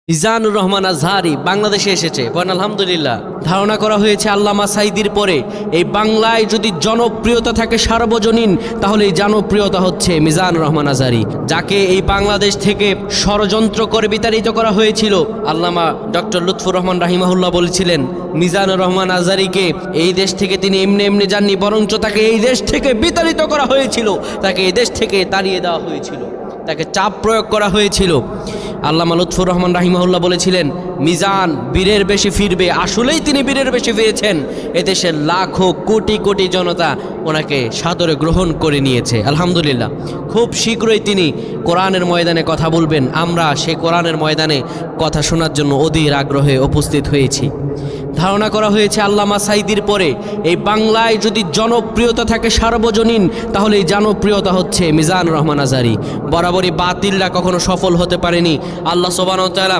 মিজানুর রহমান আজহারি বাংলাদেশে এসেছে, বলেন আলহামদুলিল্লাহ। ধারণা করা হয়েছে আল্লামা সাঈদীর পরে এই বাংলায় যদি জনপ্রিয়তা থাকে সার্বজনীন, তাহলে এই জনপ্রিয়তা হচ্ছে মিজানুর রহমান আজহারি, যাকে এই বাংলাদেশ থেকে ষড়যন্ত্র করে বিতাড়িত করা হয়েছিল। আল্লামা ডক্টর লুৎফুর রহমান রাহিমাহুল্লাহ বলেছিলেন, মিজানুর রহমান আজহারিকে এই দেশ থেকে তিনি এমনি এমনি যাননি, বরঞ্চ তাকে এই দেশ থেকে বিতাড়িত করা হয়েছিল, তাকে এই দেশ থেকে তাড়িয়ে দেওয়া হয়েছিল, তাকে চাপ প্রয়োগ করা হয়েছিল। আল্লামা লুৎফুর রহমান রাহিমাহুল্লাহ বলেছিলেন, মিজান বীরের বেশি ফিরবে। আসলেই তিনি বীরের বেশি ফিরেছেন। এদেশের লাখো কোটি কোটি জনতা ওনাকে সাদরে গ্রহণ করে নিয়েছে, আলহামদুলিল্লাহ। খুব শীঘ্রই তিনি কোরআনের ময়দানে কথা বলবেন। আমরা সেই কোরআনের ময়দানে কথা শোনার জন্য অধীর আগ্রহে উপস্থিত হয়েছি। ধারণা করা হয়েছে আল্লামা সাঈদীর পরে এই বাংলায় যদি জনপ্রিয়তা থাকে সার্বজনীন, তাহলে এই জনপ্রিয়তা হচ্ছে মিজানুর রহমান আজহারি। বরাবরই বাতিলরা কখনো সফল হতে পারেনি। আল্লাহ সুবহানাহু ওয়া তাআলা